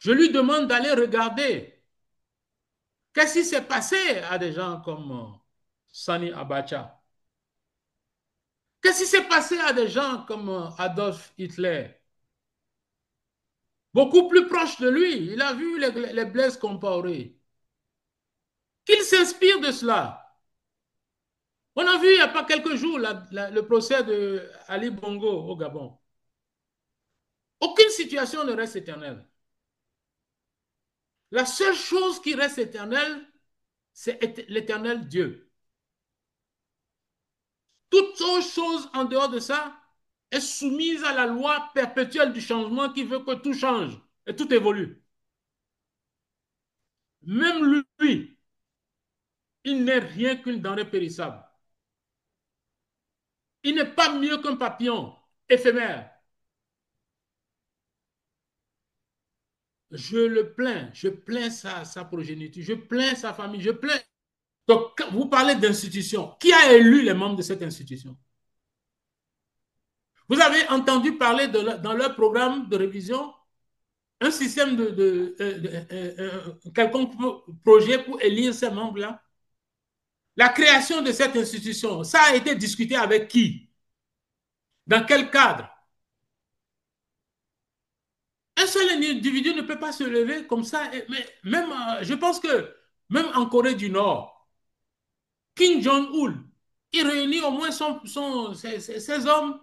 Je lui demande d'aller regarder qu'est-ce qui s'est passé à des gens comme Sani Abacha. Qu'est-ce qui s'est passé à des gens comme Adolf Hitler? Beaucoup plus proche de lui, il a vu les Blaise Compaoré. Qu'il s'inspire de cela. On a vu il n'y a pas quelques jours le procès de Ali Bongo au Gabon. Aucune situation ne reste éternelle. La seule chose qui reste éternelle, c'est l'éternel Dieu. Toute autre chose en dehors de ça est soumise à la loi perpétuelle du changement qui veut que tout change et tout évolue. Même lui, il n'est rien qu'une denrée périssable. Il n'est pas mieux qu'un papillon éphémère. Je plains sa progéniture, je plains sa famille, je plains. Donc, vous parlez d'institution. Qui a élu les membres de cette institution? Vous avez entendu parler dans leur programme de révision un système quelconque projet pour élire ces membres-là? La création de cette institution, ça a été discuté avec qui? Dans quel cadre? Un seul individu ne peut pas se lever comme ça. Mais même, je pense que même en Corée du Nord, Kim Jong-un, il réunit au moins ses hommes,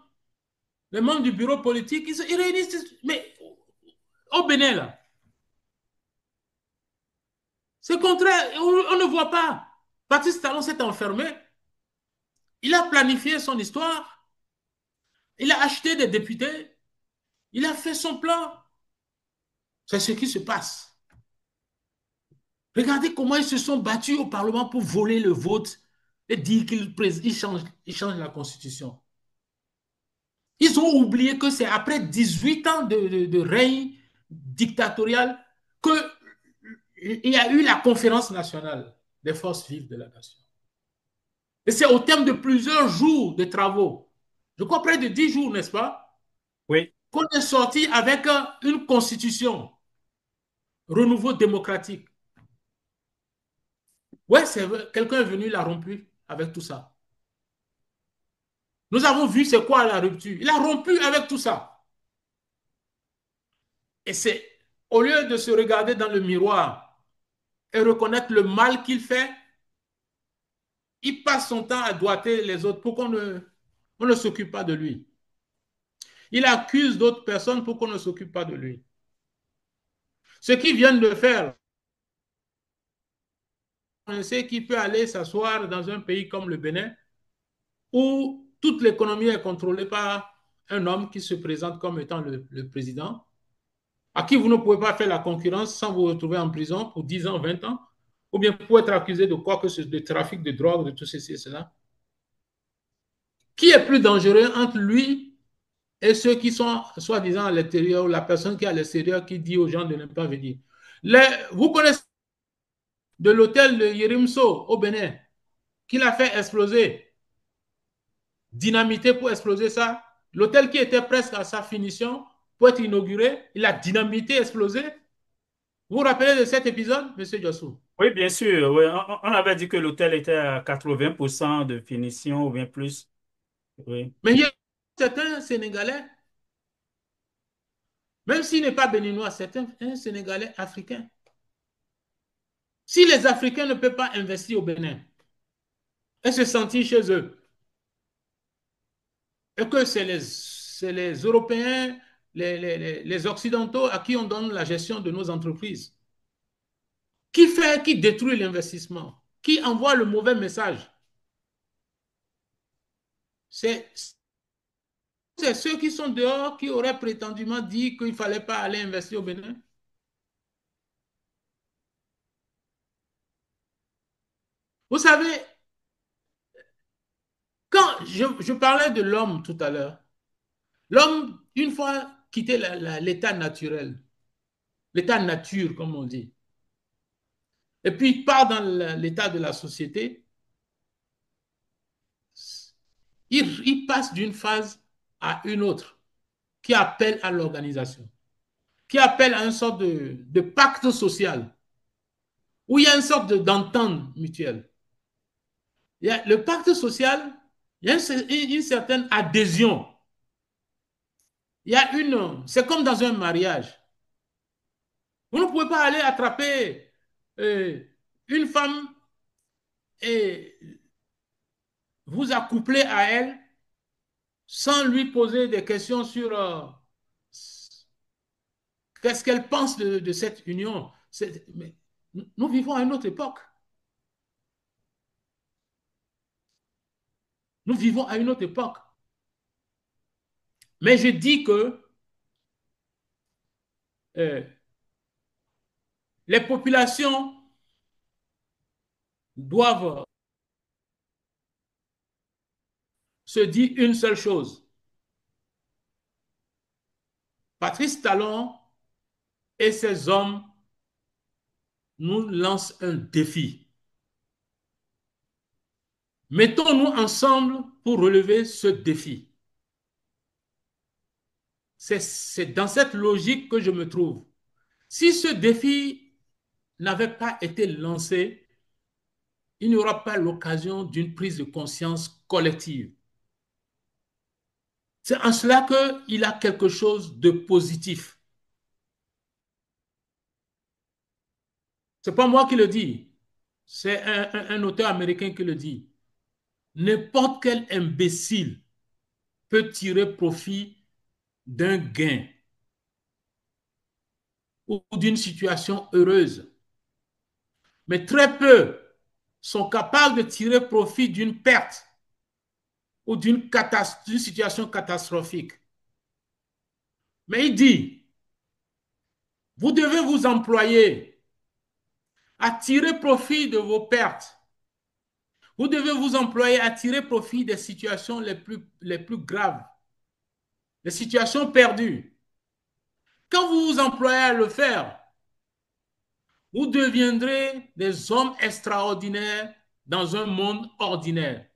les membres du bureau politique, ils réunissent, mais au Bénin, là, c'est contraire, on ne voit pas. Patrice Talon s'est enfermé, il a planifié son histoire, il a acheté des députés, il a fait son plan. C'est ce qui se passe. Regardez comment ils se sont battus au Parlement pour voler le vote et dire qu'ils changent la Constitution. Ils ont oublié que c'est après 18 ans de règne dictatorial qu'il y a eu la conférence nationale des forces vives de la nation. Et c'est au terme de plusieurs jours de travaux, je crois près de 10 jours, n'est-ce pas, Oui, qu'on est sorti avec une constitution, renouveau démocratique. Ouais, c'est quelqu'un est venu, l'a rompu avec tout ça. Nous avons vu c'est quoi la rupture. Il a rompu avec tout ça. Et c'est au lieu de se regarder dans le miroir et reconnaître le mal qu'il fait, il passe son temps à doiter les autres pour on ne s'occupe pas de lui. Il accuse d'autres personnes pour qu'on ne s'occupe pas de lui. Ce qu'ils viennent de faire, on sait qu'il peut aller s'asseoir dans un pays comme le Bénin où toute l'économie est contrôlée par un homme qui se présente comme étant le président, à qui vous ne pouvez pas faire la concurrence sans vous retrouver en prison pour 10 ans, 20 ans, ou bien pour être accusé de quoi que ce soit, de trafic de drogue, de tout ceci et cela. Qui est plus dangereux entre lui et ceux qui sont soi-disant à l'extérieur, ou la personne qui est à l'extérieur qui dit aux gens de ne pas venir? Vous connaissez de l'hôtel de Yerimso au Bénin, qu'il a fait exploser, dynamité pour exploser ça. L'hôtel qui était presque à sa finition pour être inauguré, il a dynamité, explosé. Vous vous rappelez de cet épisode, M. Jossou? oui, bien sûr. Oui. On avait dit que l'hôtel était à 80% de finition ou bien plus. Oui. Mais il y a certains Sénégalais, même s'il n'est pas béninois, c'est un Sénégalais africain. Si les Africains ne peuvent pas investir au Bénin et se sentir chez eux, et que c'est les Européens, les Occidentaux à qui on donne la gestion de nos entreprises, qui détruit l'investissement, qui envoie le mauvais message, c'est ceux qui sont dehors qui auraient prétendument dit qu'il ne fallait pas aller investir au Bénin. Vous savez, quand je parlais de l'homme tout à l'heure, l'homme, une fois quitté l'état naturel, l'état nature, comme on dit, et puis part dans l'état de la société, il passe d'une phase à une autre qui appelle à l'organisation, qui appelle à une sorte de pacte social, où il y a une sorte d'entente mutuelle. Il y a le pacte social, il y a une certaine adhésion. Il y a c'est comme dans un mariage. Vous ne pouvez pas aller attraper euh, une femme et vous accoupler à elle sans lui poser des questions sur qu'est-ce qu'elle pense de cette union. Mais nous vivons à une autre époque. Nous vivons à une autre époque. Mais je dis que euh, les populations doivent se dire une seule chose. Patrice Talon et ses hommes nous lancent un défi. Mettons-nous ensemble pour relever ce défi. C'est dans cette logique que je me trouve. Si ce défi n'avait pas été lancé, il n'y aura pas l'occasion d'une prise de conscience collective. C'est en cela qu'il a quelque chose de positif. Ce n'est pas moi qui le dis, c'est un auteur américain qui le dit. N'importe quel imbécile peut tirer profit d'un gain ou d'une situation heureuse. Mais très peu sont capables de tirer profit d'une perte ou d'une situation catastrophique. Mais il dit, vous devez vous employer à tirer profit de vos pertes. Vous devez vous employer à tirer profit des situations les plus graves, des situations perdues. Quand vous vous employez à le faire, vous deviendrez des hommes extraordinaires dans un monde ordinaire.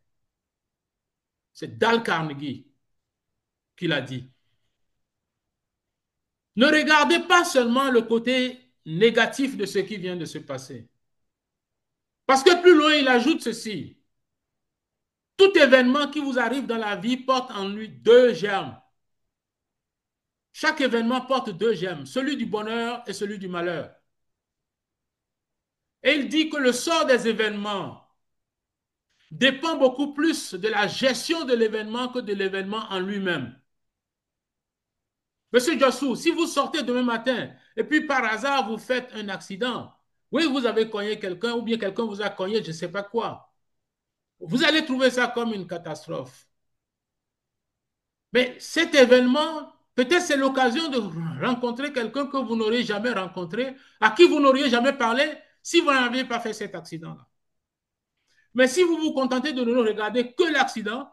C'est Dale Carnegie qui l'a dit. Ne regardez pas seulement le côté négatif de ce qui vient de se passer. Parce que plus loin, il ajoute ceci. Tout événement qui vous arrive dans la vie porte en lui deux germes. Chaque événement porte deux germes, celui du bonheur et celui du malheur. Et il dit que le sort des événements dépend beaucoup plus de la gestion de l'événement que de l'événement en lui-même. Monsieur Jossou, si vous sortez demain matin et puis par hasard vous faites un accident, oui, vous avez cogné quelqu'un ou bien quelqu'un vous a cogné, je ne sais pas quoi, vous allez trouver ça comme une catastrophe. Mais cet événement, peut-être c'est l'occasion de rencontrer quelqu'un que vous n'auriez jamais rencontré, à qui vous n'auriez jamais parlé si vous n'aviez pas fait cet accident-là. Mais si vous vous contentez de ne regarder que l'accident,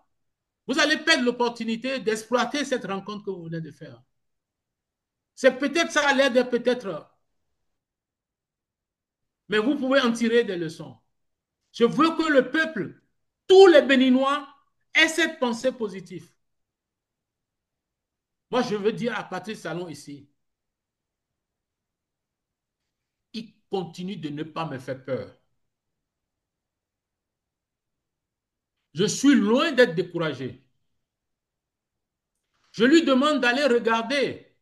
vous allez perdre l'opportunité d'exploiter cette rencontre que vous venez de faire. C'est peut-être ça l'aide, peut-être, mais vous pouvez en tirer des leçons. Je veux que le peuple, tous les Béninois, aient cette pensée positive. Moi, je veux dire à Patrice Talon ici, il continue de ne pas me faire peur. Je suis loin d'être découragé. Je lui demande d'aller regarder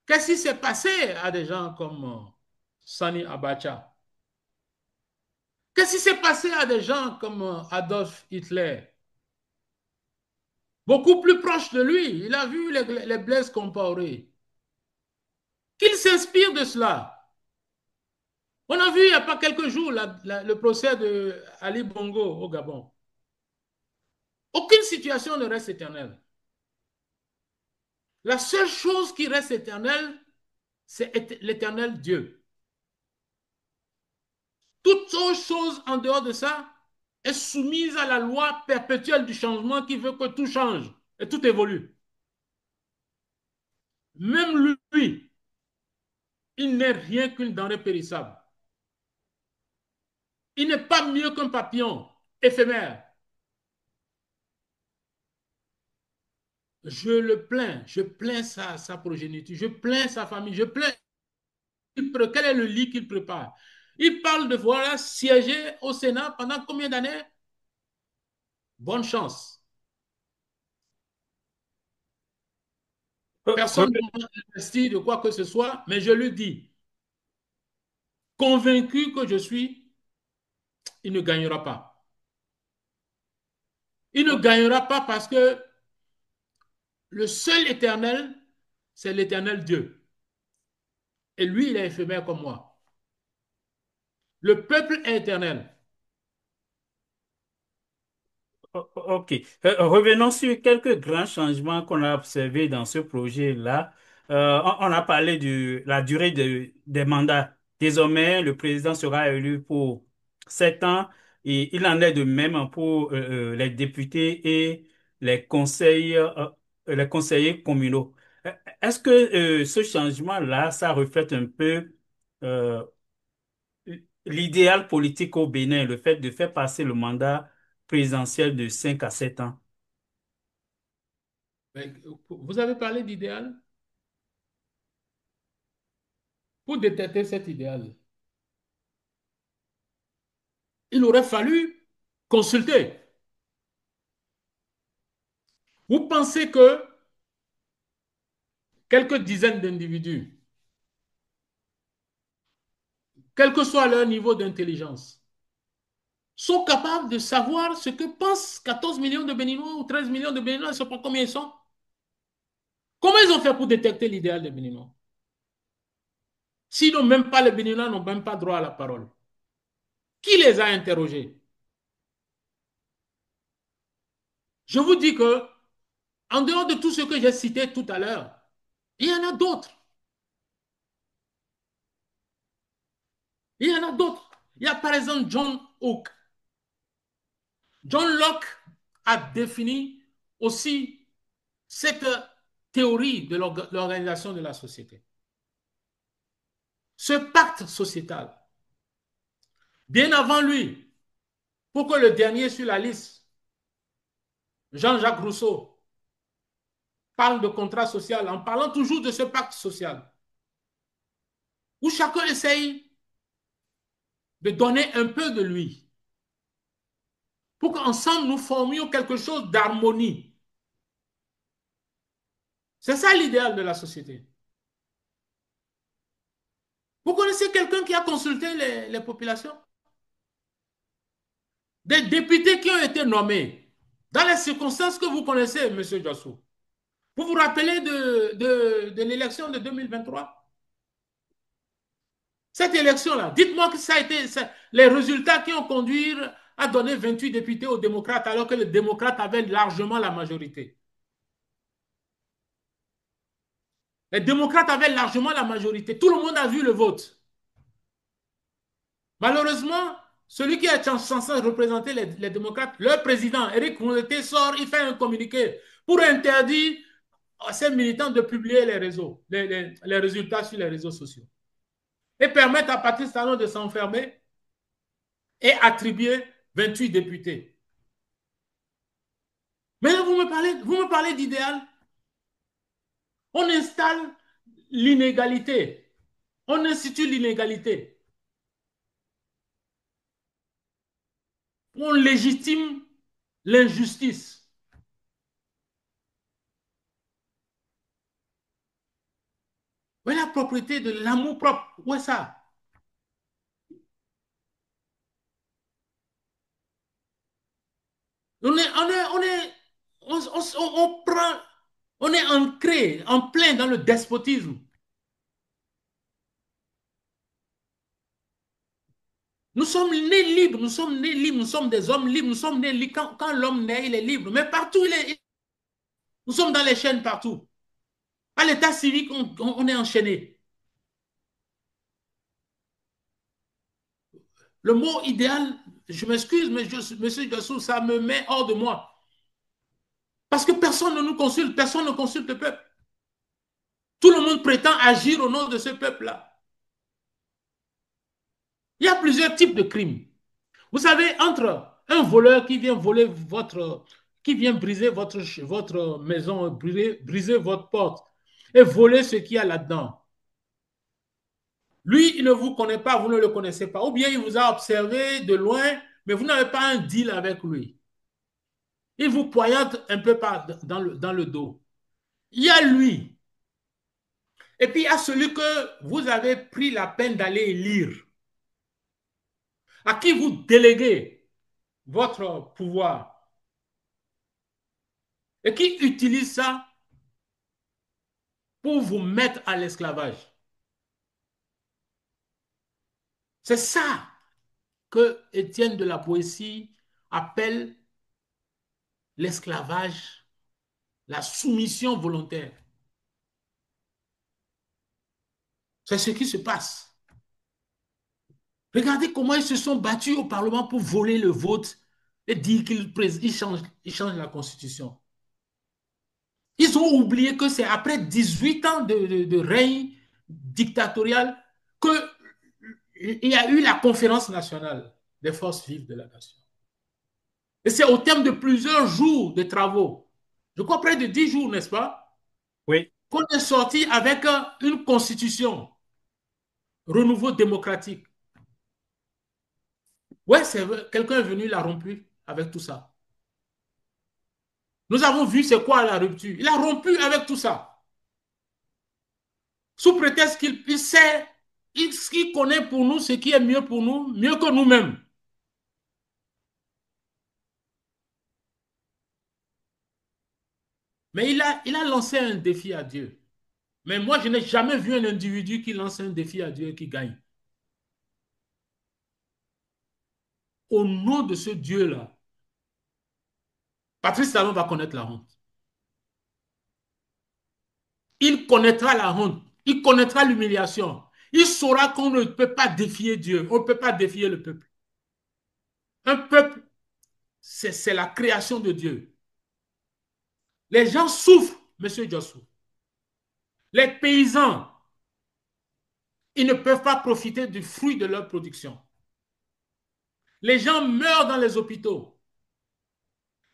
qu'est-ce qui s'est passé à des gens comme Sani Abacha. Qu'est-ce qui s'est passé à des gens comme Adolf Hitler? Beaucoup plus proche de lui, il a vu les Blaise Compaoré. Qu'il s'inspire de cela. On a vu il n'y a pas quelques jours le procès de Ali Bongo au Gabon. Aucune situation ne reste éternelle. La seule chose qui reste éternelle, c'est l'éternel Dieu. Toute autre chose en dehors de ça est soumise à la loi perpétuelle du changement qui veut que tout change et tout évolue. Même lui, il n'est rien qu'une denrée périssable. Il n'est pas mieux qu'un papillon éphémère. je plains sa progéniture, je plains sa famille, je plains quel est le lit qu'il prépare. Il parle de voilà siéger au Sénat pendant combien d'années? Bonne chance. Personne Re- ne m'a investi de quoi que ce soit, mais je lui dis, convaincu que je suis, il ne gagnera pas. Il ne gagnera pas parce que le seul éternel, c'est l'éternel Dieu. Et lui, il est éphémère comme moi. Le peuple est éternel. Ok. Revenons sur quelques grands changements qu'on a observés dans ce projet-là. On a parlé de la durée des mandats. Désormais, le président sera élu pour 7 ans et il en est de même pour les députés et les conseillers communaux. Euh, Est-ce que ce changement-là, ça reflète un peu euh, l'idéal politique au Bénin, le fait de faire passer le mandat présidentiel de 5 à 7 ans? Vous avez parlé d'idéal. Pour détecter cet idéal, il aurait fallu consulter. Vous pensez que quelques dizaines d'individus, quel que soit leur niveau d'intelligence, sont capables de savoir ce que pensent 14 millions de Béninois ou 13 millions de Béninois, je ne sais pas combien ils sont. Comment ils ont fait pour détecter l'idéal des Béninois? Sinon, même pas les Béninois n'ont même pas droit à la parole. Qui les a interrogés? Je vous dis que, en dehors de tout ce que j'ai cité tout à l'heure, il y en a d'autres. Il y en a d'autres. Il y a par exemple John Hooke. John Locke a défini aussi cette théorie de l'organisation de la société. Ce pacte sociétal, bien avant lui, pour que le dernier sur la liste, Jean-Jacques Rousseau, parle de contrat social en parlant toujours de ce pacte social, où chacun essaye de donner un peu de lui, pour qu'ensemble nous formions quelque chose d'harmonie. C'est ça l'idéal de la société. Vous connaissez quelqu'un qui a consulté les populations? Des députés qui ont été nommés dans les circonstances que vous connaissez, M. Jossou. Vous vous rappelez de l'élection de 2023? Cette élection-là, dites-moi que ça a été les résultats qui ont conduit à donner 28 députés aux démocrates alors que les démocrates avaient largement la majorité. Les démocrates avaient largement la majorité. Tout le monde a vu le vote. Malheureusement, celui qui est censé représenter les démocrates, leur président, Éric Mouleté, sort, il fait un communiqué pour interdire à ces militants de publier les résultats sur les réseaux sociaux et permettre à Patrice Talon de s'enfermer et attribuer 28 députés. Mais là, vous me parlez d'idéal. On installe l'inégalité. On institue l'inégalité. On légitime l'injustice. Où est la propriété de l'amour propre? Où est ça? On prend, on est ancré, en plein dans le despotisme. Nous sommes nés libres, nous sommes nés libres, nous sommes des hommes libres, nous sommes nés libres. Quand l'homme naît, il est libre. Mais partout, nous sommes dans les chaînes partout. À l'état civique, on est enchaîné. Le mot idéal, je m'excuse, mais monsieur Jossou, ça me met hors de moi. Parce que personne ne nous consulte, personne ne consulte le peuple. Tout le monde prétend agir au nom de ce peuple-là. Il y a plusieurs types de crimes. Vous savez, entre un voleur qui vient voler qui vient briser votre maison, briser votre porte et voler ce qu'il y a là-dedans. Lui, il ne vous connaît pas, vous ne le connaissez pas. Ou bien il vous a observé de loin, mais vous n'avez pas un deal avec lui. Il vous poignarde un peu dans le dos. Il y a lui. Et puis il y a celui que vous avez pris la peine d'aller élire, à qui vous déléguez votre pouvoir et qui utilise ça pour vous mettre à l'esclavage. C'est ça que Étienne de la Boétie appelle l'esclavage, la soumission volontaire. C'est ce qui se passe. Regardez comment ils se sont battus au Parlement pour voler le vote et dire qu'ils changent la Constitution. Ils ont oublié que c'est après 18 ans de règne dictatorial qu'il y a eu la conférence nationale des forces vives de la nation. Et c'est au terme de plusieurs jours de travaux, je crois près de 10 jours, n'est-ce pas, Oui, qu'on est sorti avec une constitution, renouveau démocratique. Ouais, quelqu'un est venu, la rompu avec tout ça. Nous avons vu c'est quoi la rupture. Il a rompu avec tout ça. Sous prétexte qu'il sait, il connaît pour nous ce qui est mieux pour nous, mieux que nous-mêmes. Mais il a lancé un défi à Dieu. Mais moi, je n'ai jamais vu un individu qui lance un défi à Dieu et qui gagne. Au nom de ce Dieu-là, Patrice Talon va connaître la honte. Il connaîtra la honte. Il connaîtra l'humiliation. Il saura qu'on ne peut pas défier Dieu. On ne peut pas défier le peuple. Un peuple, c'est la création de Dieu. Les gens souffrent, monsieur Jossou. Les paysans, ils ne peuvent pas profiter du fruit de leur production. Les gens meurent dans les hôpitaux.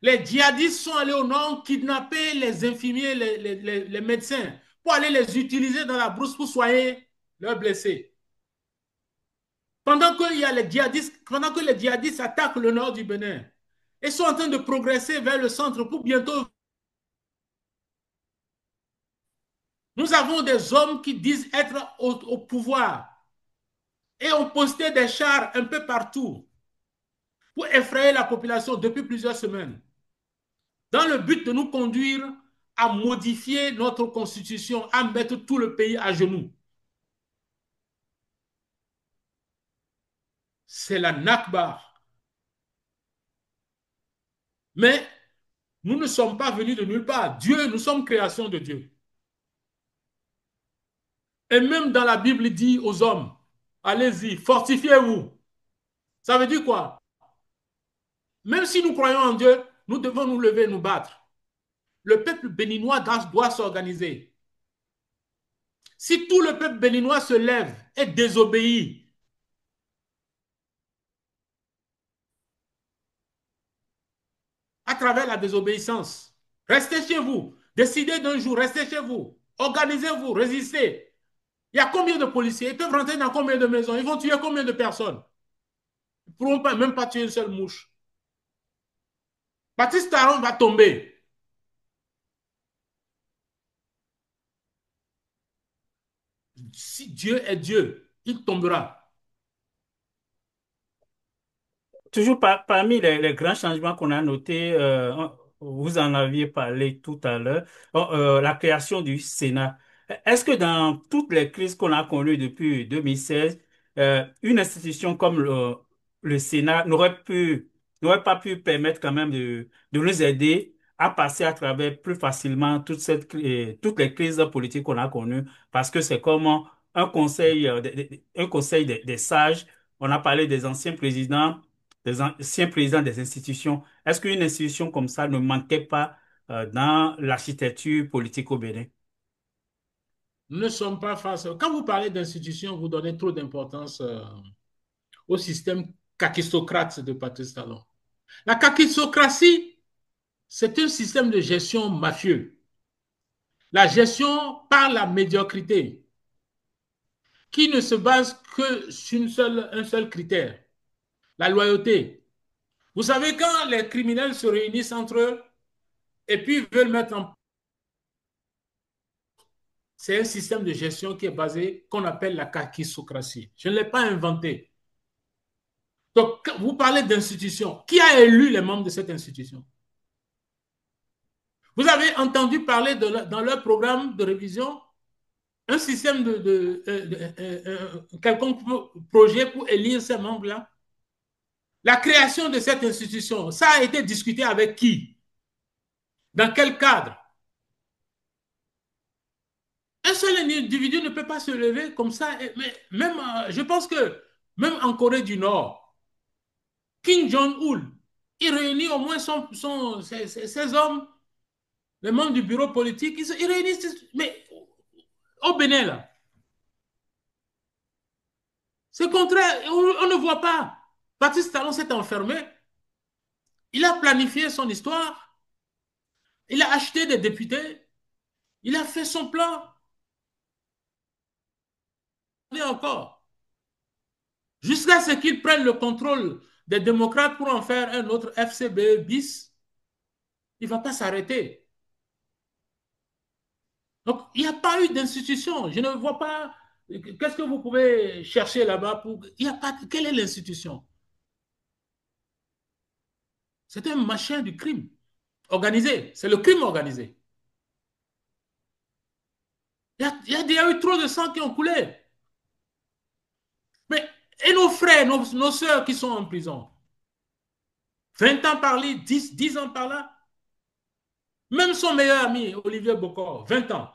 Les djihadistes sont allés au nord kidnapper les infirmiers, les médecins, pour aller les utiliser dans la brousse pour soigner leurs blessés. Pendant que les djihadistes attaquent le nord du Bénin et sont en train de progresser vers le centre pour bientôt. Nous avons des hommes qui disent être au pouvoir et ont posté des chars un peu partout pour effrayer la population depuis plusieurs semaines, dans le but de nous conduire à modifier notre constitution, à mettre tout le pays à genoux. C'est la Nakba. Mais nous ne sommes pas venus de nulle part. Dieu, nous sommes création de Dieu. Et même dans la Bible, il dit aux hommes, allez-y, fortifiez-vous. Ça veut dire quoi? Même si nous croyons en Dieu, nous devons nous lever et nous battre. Le peuple béninois doit s'organiser. Si tout le peuple béninois se lève et désobéit, à travers la désobéissance, restez chez vous. Décidez d'un jour, restez chez vous. Organisez-vous, résistez. Il y a combien de policiers? Ils peuvent rentrer dans combien de maisons? Ils vont tuer combien de personnes? Ils ne pourront pas, même pas tuer une seule mouche. Baptiste Taron va tomber. Si Dieu est Dieu, il tombera. toujours parmi les grands changements qu'on a notés, vous en aviez parlé tout à l'heure, la création du Sénat. Est-ce que dans toutes les crises qu'on a connues depuis 2016, une institution comme le Sénat n'aurait pas pu permettre quand même de nous aider à passer à travers plus facilement toutes les crises politiques qu'on a connues, parce que c'est comme un conseil, un conseil des sages. On a parlé des anciens présidents, des anciens présidents des institutions. Est-ce qu'une institution comme ça ne manquait pas dans l'architecture politique au Bénin? Nous ne sommes pas face. Quand vous parlez d'institutions, vous donnez trop d'importance au système kakistocrate de Patrice Talon. La kakistocratie, c'est un système de gestion mafieux. La gestion par la médiocrité, qui ne se base que sur un seul critère, la loyauté. Vous savez, quand les criminels se réunissent entre eux et puis veulent mettre en... C'est un système de gestion qui est basé, qu'on appelle la kakistocratie. Je ne l'ai pas inventé. Donc, vous parlez d'institution. Qui a élu les membres de cette institution? Vous avez entendu parler dans leur programme de révision un système quelconque projet pour élire ces membres-là? La création de cette institution, ça a été discuté avec qui? Dans quel cadre? Un seul individu ne peut pas se lever comme ça. Mais même, je pense que même en Corée du Nord, Kim Jong-un, il réunit au moins ses hommes, les membres du bureau politique, ils réunissent, mais au Bénin, là, c'est contraire, on ne voit pas. Baptiste Talon s'est enfermé, il a planifié son histoire, il a acheté des députés, il a fait son plan, et encore, jusqu'à ce qu'il prenne le contrôle des démocrates pour en faire un autre FCB bis, il ne va pas s'arrêter. Donc, il n'y a pas eu d'institution. Je ne vois pas. Qu'est-ce que vous pouvez chercher là-bas pour. Il n'y a pas. Quelle est l'institution? C'est un machin du crime organisé. C'est le crime organisé. Il y a eu trop de sang qui ont coulé. Mais, et nos frères, nos soeurs qui sont en prison? 20 ans par là, 10 ans par là. Même son meilleur ami, Olivier Bokor, 20 ans.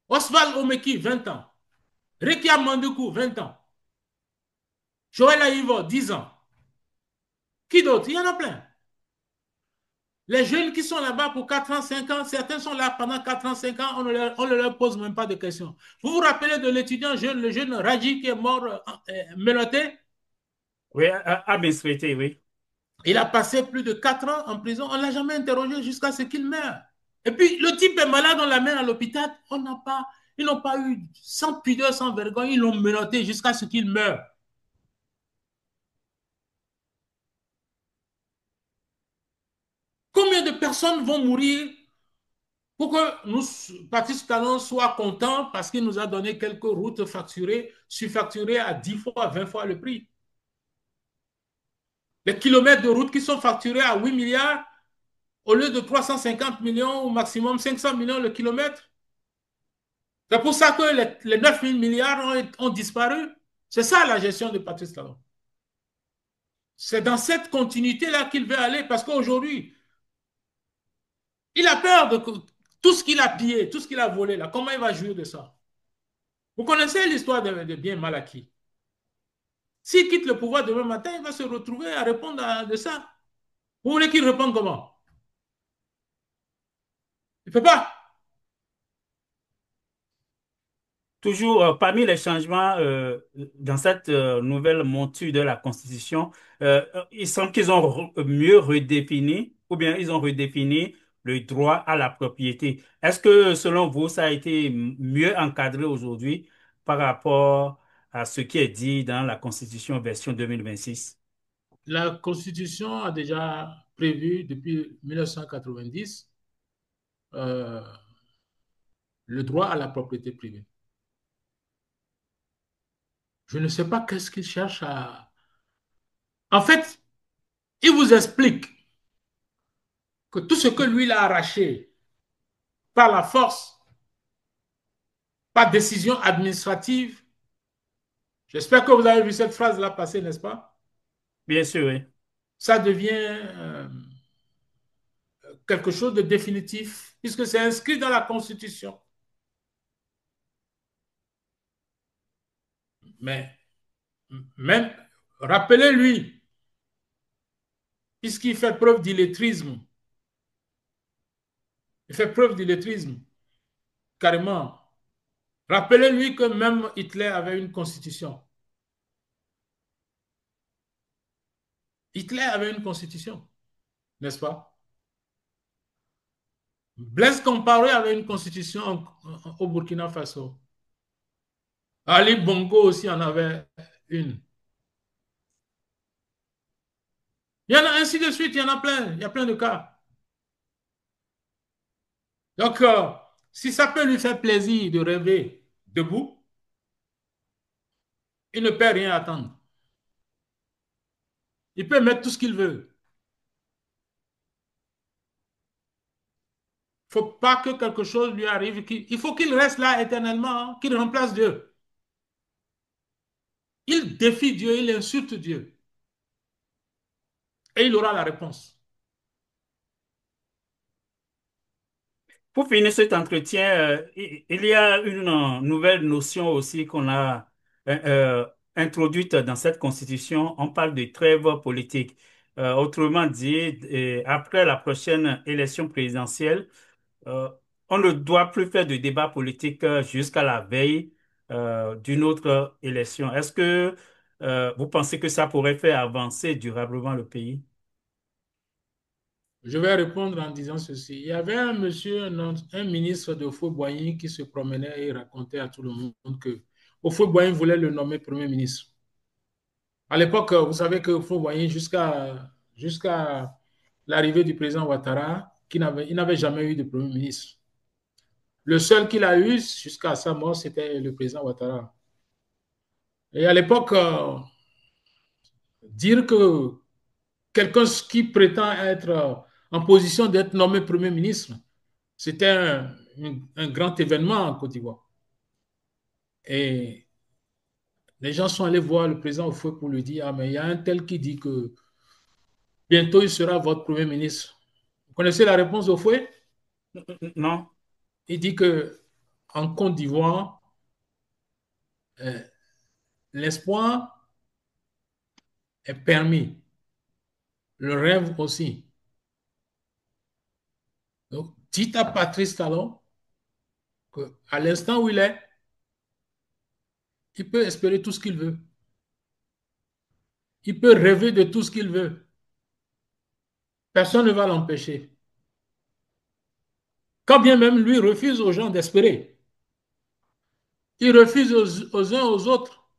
Oswald Omeki, 20 ans. Rekia Mandoukou, 20 ans. Joël Aïvo, 10 ans. Qui d'autre? Il y en a plein. Les jeunes qui sont là-bas pour 4 ans, 5 ans, certains sont là pendant 4 ans, 5 ans, on ne leur pose même pas de questions. Vous vous rappelez de l'étudiant jeune, le jeune Raji qui est mort menotté? Oui, à bien souhaité, oui. Il a passé plus de 4 ans en prison, on ne l'a jamais interrogé jusqu'à ce qu'il meure. Et puis le type est malade, on l'amène à l'hôpital, ils n'ont pas eu, sans pudeur, sans vergogne, ils l'ont menotté jusqu'à ce qu'il meure. Combien de personnes vont mourir pour que nous, Patrice Talon, soit content parce qu'il nous a donné quelques routes facturées, surfacturées à 10 fois, 20 fois le prix. Les kilomètres de routes qui sont facturés à 8 milliards au lieu de 350 millions, au maximum 500 millions le kilomètre. C'est pour ça que les 9 000 milliards ont disparu. C'est ça la gestion de Patrice Talon. C'est dans cette continuité-là qu'il veut aller parce qu'aujourd'hui, il a peur de tout ce qu'il a pillé, tout ce qu'il a volé, là, comment il va jouir de ça? Vous connaissez l'histoire de biens mal acquis. S'il quitte le pouvoir demain matin, il va se retrouver à répondre de ça. Vous voulez qu'il réponde comment? Il ne peut pas. Toujours parmi les changements dans cette nouvelle monture de la Constitution, il semble qu'ils ont mieux redéfini, ou bien ils ont redéfini le droit à la propriété. Est-ce que selon vous, ça a été mieux encadré aujourd'hui par rapport à ce qui est dit dans la Constitution version 2026? La Constitution a déjà prévu depuis 1990 euh, le droit à la propriété privée. Je ne sais pas qu'est-ce qu'il cherche à... En fait, il vous explique que tout ce que lui l'a arraché par la force, par décision administrative, j'espère que vous avez vu cette phrase-là passer, n'est-ce pas? Bien sûr, oui. Ça devient quelque chose de définitif, puisque c'est inscrit dans la Constitution. Mais même, rappelez-lui, puisqu'il fait preuve d'illettrisme, il fait preuve d'illettrisme, carrément. Rappelez-lui que même Hitler avait une constitution. Hitler avait une constitution, n'est-ce pas? Blaise Compaoré avait une constitution au Burkina Faso. Ali Bongo aussi en avait une. Il y en a ainsi de suite, il y en a plein, il y a plein de cas. Donc, si ça peut lui faire plaisir de rêver debout, il ne peut rien attendre. Il peut mettre tout ce qu'il veut. Il ne faut pas que quelque chose lui arrive. Il faut qu'il reste là éternellement, hein, qu'il remplace Dieu. Il défie Dieu, il insulte Dieu. Et il aura la réponse. Pour finir cet entretien, il y a une nouvelle notion aussi qu'on a introduite dans cette constitution. On parle de trêve politique. Autrement dit, après la prochaine élection présidentielle, euh, on ne doit plus faire de débat politique jusqu'à la veille d'une autre élection. Est-ce que vous pensez que ça pourrait faire avancer durablement le pays? Je vais répondre en disant ceci. Il y avait un monsieur, un ministre de Houphouët-Boigny qui se promenait et racontait à tout le monde que Houphouët-Boigny voulait le nommer Premier ministre. À l'époque, vous savez que Houphouët-Boigny, jusqu'à l'arrivée du président Ouattara, il n'avait jamais eu de Premier ministre. Le seul qu'il a eu jusqu'à sa mort, c'était le président Ouattara. Et à l'époque, dire que quelqu'un qui prétend être en position d'être nommé Premier ministre, c'était un grand événement en Côte d'Ivoire. Et les gens sont allés voir le président au feu pour lui dire, ah, mais il y a un tel qui dit que bientôt il sera votre Premier ministre. Vous connaissez la réponse au fouet? Non? Il dit que en Côte d'Ivoire, euh, l'espoir est permis, le rêve aussi. Donc, dites à Patrice Talon qu'à l'instant où il peut espérer tout ce qu'il veut. Il peut rêver de tout ce qu'il veut. Personne ne va l'empêcher. Quand bien même lui refuse aux gens d'espérer. Il refuse aux uns aux autres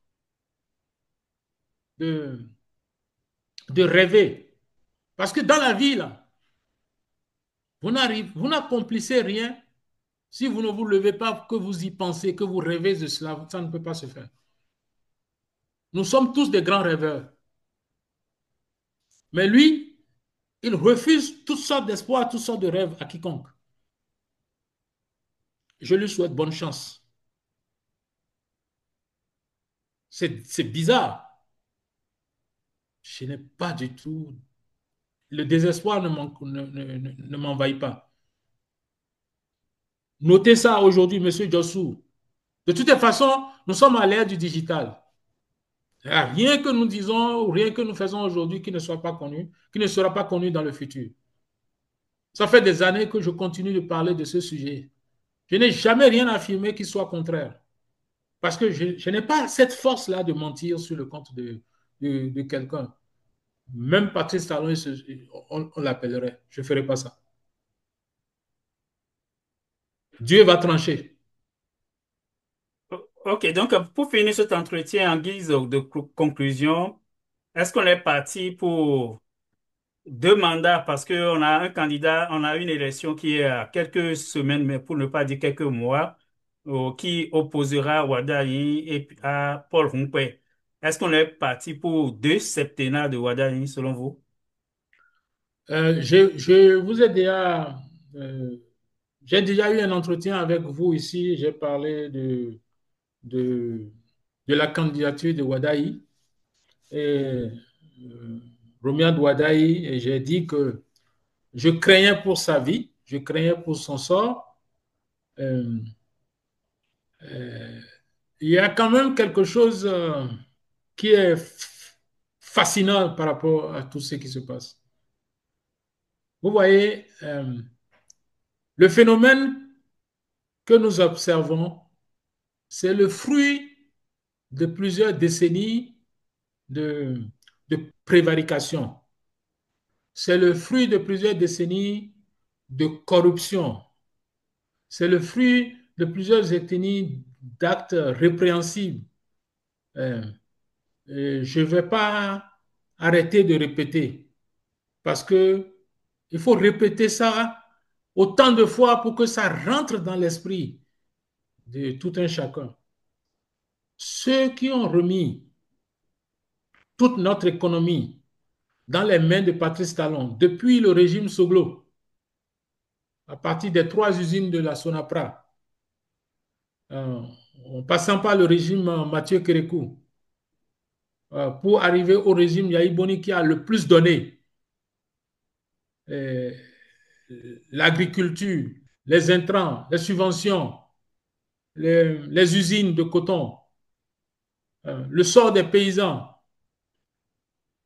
de, de rêver. Parce que dans la vie, là, vous n'accomplissez rien si vous ne vous levez pas, que vous y pensez, que vous rêvez de cela. Ça ne peut pas se faire. Nous sommes tous des grands rêveurs. Mais lui, il refuse toutes sortes d'espoirs, toutes sortes de rêves à quiconque. Je lui souhaite bonne chance. C'est bizarre. Je n'ai pas du tout. Le désespoir ne m'envahit pas. Notez ça aujourd'hui, monsieur Jossou. De toute façon, nous sommes à l'ère du digital. Il n'y a rien que nous disons ou rien que nous faisons aujourd'hui qui ne soit pas connu, qui ne sera pas connu dans le futur. Ça fait des années que je continue de parler de ce sujet. Je n'ai jamais rien affirmé qui soit contraire. Parce que je n'ai pas cette force-là de mentir sur le compte de quelqu'un. Même Patrice Talon, on l'appellerait. Je ne ferai pas ça. Dieu va trancher. Ok, donc pour finir cet entretien en guise de conclusion, est-ce qu'on est parti pour 2 mandats parce qu'on a un candidat, on a une élection qui est à quelques semaines, mais pour ne pas dire quelques mois, qui opposera Wadayi et à Paul Rumpé. Est-ce qu'on est parti pour 2 septennats de Wadayi selon vous? Je vous ai euh, j'ai déjà eu un entretien avec vous ici. J'ai parlé de, de la candidature de Wadayi et Romiad Wadayi et j'ai dit que je craignais pour sa vie, je craignais pour son sort. Euh, euh, il y a quand même quelque chose qui est fascinant par rapport à tout ce qui se passe. Vous voyez, le phénomène que nous observons, c'est le fruit de plusieurs décennies de, de prévarication. C'est le fruit de plusieurs décennies de corruption. c'est le fruit de plusieurs ethnies d'actes répréhensibles. Euh, je ne vais pas arrêter de répéter parce que il faut répéter ça autant de fois pour que ça rentre dans l'esprit de tout un chacun. Ceux qui ont remis toute notre économie dans les mains de Patrice Talon depuis le régime Soglo, à partir des 3 usines de la Sonapra, euh, en passant par le régime Mathieu Kérékou, pour arriver au régime Yahi Boni qui a le plus donné euh, l'agriculture, les intrants, les subventions, les usines de coton, le sort des paysans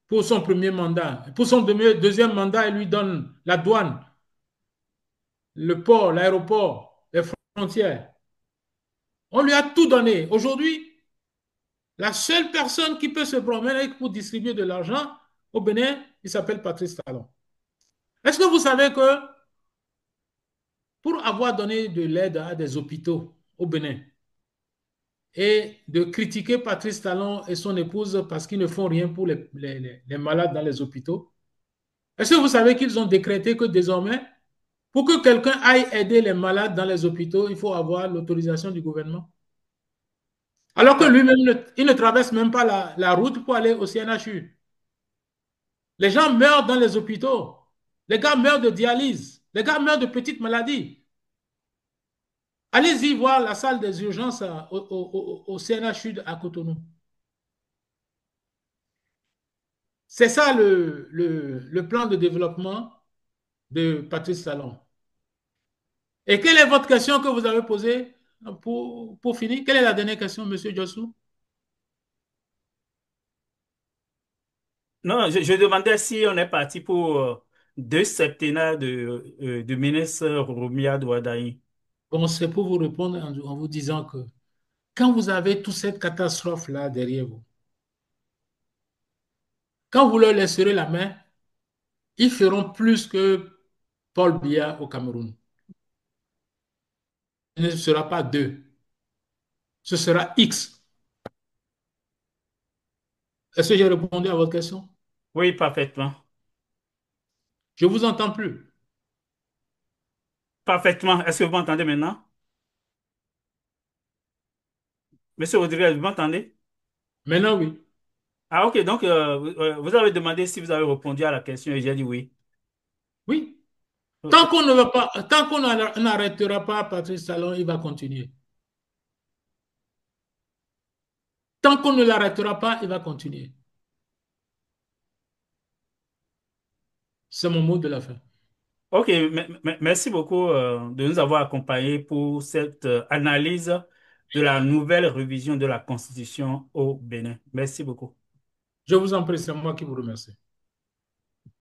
pour son premier mandat. Pour son deuxième mandat, il lui donne la douane, le port, l'aéroport, les frontières. On lui a tout donné. Aujourd'hui, la seule personne qui peut se promener pour distribuer de l'argent au Bénin, il s'appelle Patrice Talon. Est-ce que vous savez que pour avoir donné de l'aide à des hôpitaux au Bénin et de critiquer Patrice Talon et son épouse parce qu'ils ne font rien pour les malades dans les hôpitaux, est-ce que vous savez qu'ils ont décrété que désormais, pour que quelqu'un aille aider les malades dans les hôpitaux, il faut avoir l'autorisation du gouvernement? Alors que lui-même, il ne traverse même pas la route pour aller au CNHU. Les gens meurent dans les hôpitaux. Les gars meurent de dialyse. Les gars meurent de petites maladies. Allez-y voir la salle des urgences au CNHU à Cotonou. C'est ça le plan de développement de Patrice Talon. Et quelle est votre question que vous avez posée pour finir? Quelle est la dernière question, Monsieur Jossou? Non, je demandais si on est parti pour 2 septennats de ministre Rumia Douadaï. Bon, c'est pour vous répondre en vous disant que quand vous avez toute cette catastrophe-là derrière vous, quand vous leur laisserez la main, ils feront plus que Paul Biya au Cameroun. Ce ne sera pas deux, ce sera X. Est-ce que j'ai répondu à votre question? Oui, parfaitement. Je ne vous entends plus. Parfaitement. Est-ce que vous m'entendez maintenant? Monsieur Rodriguez, vous m'entendez? Maintenant, oui. Ah, ok. Donc, vous avez demandé si vous avez répondu à la question et j'ai dit oui. Oui. Euh, Tant qu'on ne va pas, tant qu'on n'arrêtera pas Patrice Talon, il va continuer. Tant qu'on ne l'arrêtera pas, il va continuer. C'est mon mot de la fin. Ok, merci beaucoup de nous avoir accompagnés pour cette analyse de la nouvelle révision de la Constitution au Bénin. Merci beaucoup. Je vous en prie, c'est moi qui vous remercie.